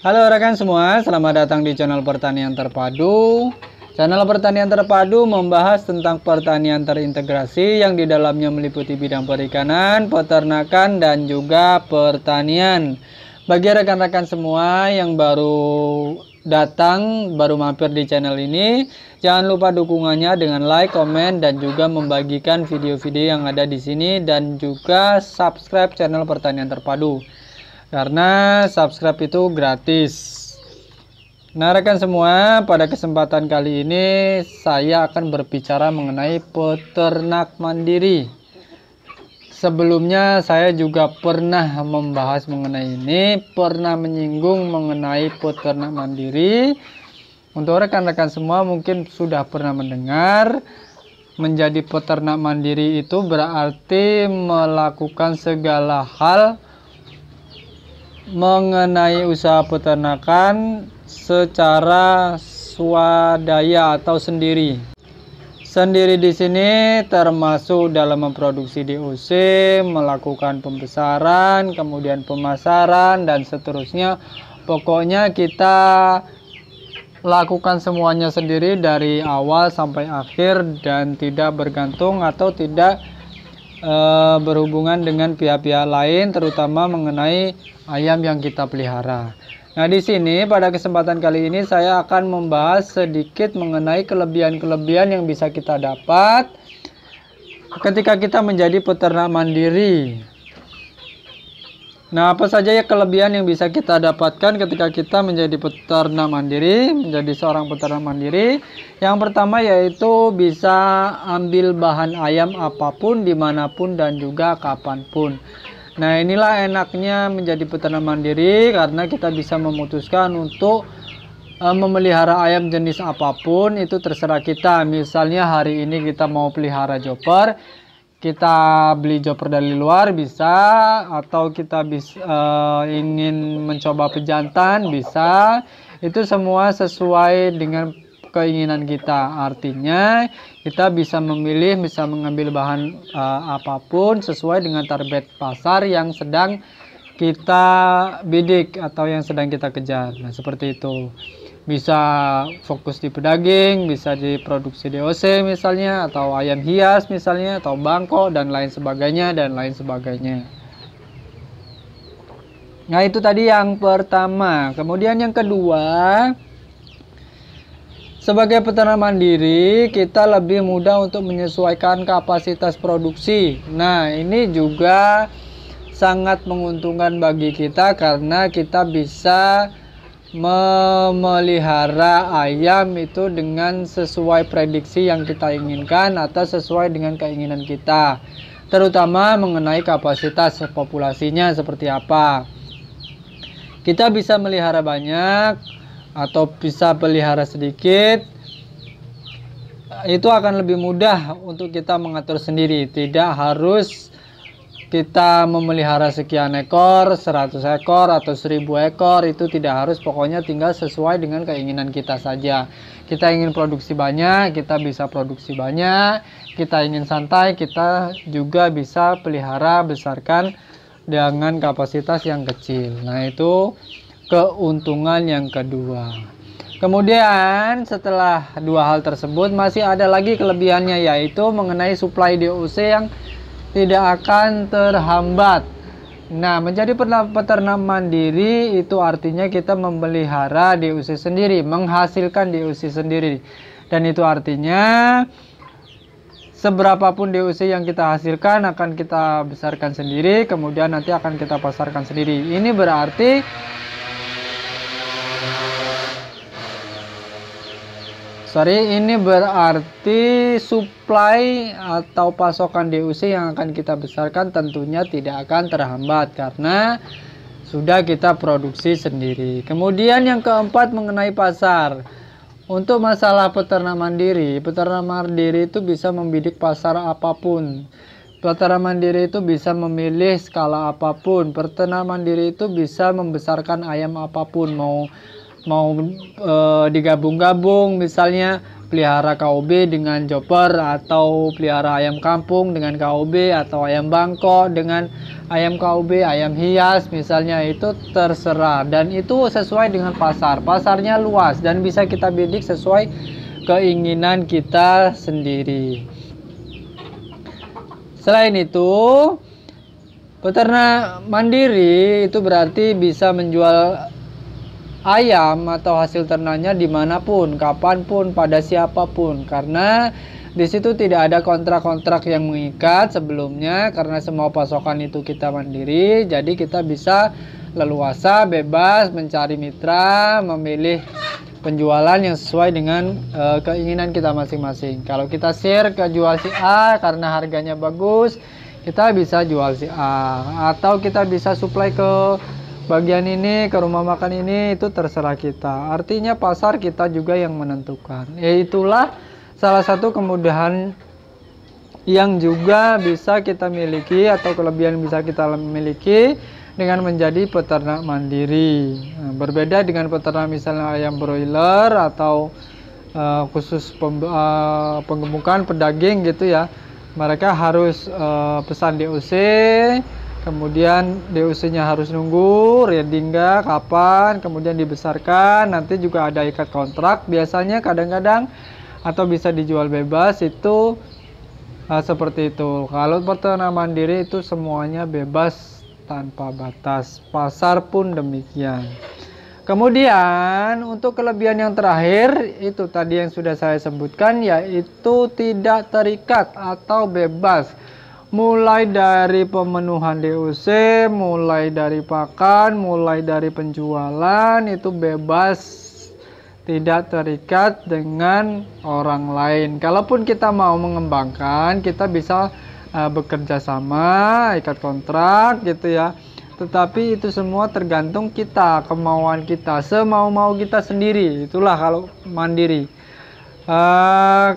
Halo rekan semua, selamat datang di channel Pertanian Terpadu. Channel Pertanian Terpadu membahas tentang pertanian terintegrasi yang di dalamnya meliputi bidang perikanan, peternakan, dan juga pertanian. Bagi rekan-rekan semua yang baru datang, baru mampir di channel ini, jangan lupa dukungannya dengan like, komen, dan juga membagikan video-video yang ada di sini, dan juga subscribe channel Pertanian Terpadu. Karena subscribe itu gratis. Nah rekan semua, pada kesempatan kali ini saya akan berbicara mengenai peternak mandiri. Sebelumnya saya juga pernah membahas mengenai ini, pernah menyinggung mengenai peternak mandiri. Untuk rekan-rekan semua mungkin sudah pernah mendengar, menjadi peternak mandiri itu berarti melakukan segala hal mengenai usaha peternakan secara swadaya atau sendiri. Sendiri di sini termasuk dalam memproduksi DOC, melakukan pembesaran, kemudian pemasaran, dan seterusnya. Pokoknya kita lakukan semuanya sendiri dari awal sampai akhir dan tidak bergantung atau tidak berhubungan dengan pihak-pihak lain, terutama mengenai ayam yang kita pelihara. Nah, di sini pada kesempatan kali ini saya akan membahas sedikit mengenai kelebihan-kelebihan yang bisa kita dapat ketika kita menjadi peternak mandiri. Nah, apa saja ya kelebihan yang bisa kita dapatkan ketika kita menjadi peternak mandiri, menjadi seorang peternak mandiri? Yang pertama yaitu bisa ambil bahan ayam apapun, dimanapun, dan juga kapanpun. Nah, inilah enaknya menjadi peternak mandiri karena kita bisa memutuskan untuk memelihara ayam jenis apapun, itu terserah kita. Misalnya hari ini kita mau pelihara joper, kita beli joper dari luar bisa, atau kita ingin mencoba pejantan bisa. Itu semua sesuai dengan keinginan kita. Artinya kita bisa memilih, bisa mengambil bahan apapun sesuai dengan target pasar yang sedang kita bidik atau yang sedang kita kejar. Nah, seperti itu. Bisa fokus di pedaging, bisa diproduksi DOC misalnya, atau ayam hias misalnya, atau bangkok, dan lain sebagainya, dan lain sebagainya. Nah, itu tadi yang pertama. Kemudian yang kedua, sebagai peternak mandiri, kita lebih mudah untuk menyesuaikan kapasitas produksi. Nah, ini juga sangat menguntungkan bagi kita karena kita bisa memelihara ayam itu dengan sesuai prediksi yang kita inginkan atau sesuai dengan keinginan kita, terutama mengenai kapasitas populasinya seperti apa. Kita bisa melihara banyak atau bisa pelihara sedikit, itu akan lebih mudah untuk kita mengatur sendiri. Tidak harus kita memelihara sekian ekor, 100 ekor, atau 1000 ekor, itu tidak harus, pokoknya tinggal sesuai dengan keinginan kita saja. Kita ingin produksi banyak, kita bisa produksi banyak. Kita ingin santai, kita juga bisa pelihara, besarkan dengan kapasitas yang kecil. Nah, itu keuntungan yang kedua. Kemudian setelah dua hal tersebut masih ada lagi kelebihannya, yaitu mengenai suplai DOC yang tidak akan terhambat. Nah, menjadi peternak mandiri itu artinya kita memelihara DOC sendiri, menghasilkan DOC sendiri. Dan itu artinya seberapapun DOC yang kita hasilkan akan kita besarkan sendiri, kemudian nanti akan kita pasarkan sendiri. Ini berarti suplai atau pasokan DOC yang akan kita besarkan tentunya tidak akan terhambat karena sudah kita produksi sendiri. Kemudian yang keempat mengenai pasar. Untuk masalah peternak mandiri itu bisa membidik pasar apapun. Peternak mandiri itu bisa memilih skala apapun. Peternak mandiri itu bisa membesarkan ayam apapun, mau digabung-gabung misalnya, pelihara KOB dengan chopper, atau pelihara ayam kampung dengan KOB, atau ayam bangkok dengan ayam KOB, ayam hias misalnya, itu terserah, dan itu sesuai dengan pasarnya luas dan bisa kita bidik sesuai keinginan kita sendiri. Selain itu, peternak mandiri itu berarti bisa menjual ayam atau hasil ternaknya dimanapun, kapanpun, pada siapapun, karena di situ tidak ada kontrak-kontrak yang mengikat sebelumnya, karena semua pasokan itu kita mandiri. Jadi kita bisa leluasa, bebas mencari mitra, memilih penjualan yang sesuai dengan keinginan kita masing-masing. Kalau kita share ke jual si A karena harganya bagus, kita bisa jual si A, atau kita bisa supply ke bagian ini, ke rumah makan ini, itu terserah kita. Artinya pasar kita juga yang menentukan. Itulah salah satu kemudahan yang juga bisa kita miliki, atau kelebihan bisa kita miliki dengan menjadi peternak mandiri. Nah, berbeda dengan peternak misalnya ayam broiler atau khusus penggemukan pedaging gitu ya. Mereka harus pesan DOC, kemudian DOC-nya harus nunggu reading kapan, kemudian dibesarkan, nanti juga ada ikat kontrak biasanya kadang-kadang, atau bisa dijual bebas, itu seperti itu. Kalau peternak mandiri itu semuanya bebas tanpa batas, pasar pun demikian. Kemudian untuk kelebihan yang terakhir itu tadi yang sudah saya sebutkan, yaitu tidak terikat atau bebas. Mulai dari pemenuhan DOC, mulai dari pakan, mulai dari penjualan, itu bebas, tidak terikat dengan orang lain. Kalaupun kita mau mengembangkan, kita bisa bekerja sama, ikat kontrak gitu ya. Tetapi itu semua tergantung kita, kemauan kita, semau-mau kita sendiri. Itulah kalau mandiri.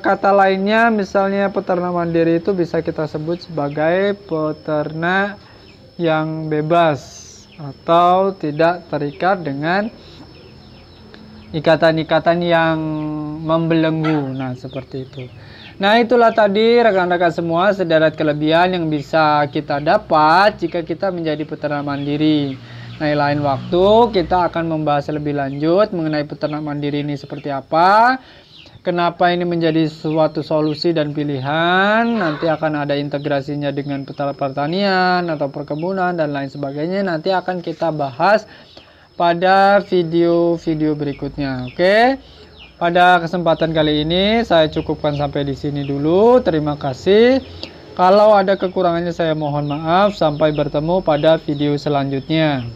Kata lainnya, misalnya peternak mandiri itu bisa kita sebut sebagai peternak yang bebas atau tidak terikat dengan ikatan-ikatan yang membelenggu. Nah, seperti itu. Nah, itulah tadi rekan-rekan semua sederet kelebihan yang bisa kita dapat jika kita menjadi peternak mandiri. Nah, lain waktu kita akan membahas lebih lanjut mengenai peternak mandiri ini seperti apa. Kenapa ini menjadi suatu solusi dan pilihan, nanti akan ada integrasinya dengan pertanian atau perkebunan dan lain sebagainya. Nanti akan kita bahas pada video-video berikutnya. Oke. Pada kesempatan kali ini saya cukupkan sampai di sini dulu. Terima kasih. Kalau ada kekurangannya saya mohon maaf. Sampai bertemu pada video selanjutnya.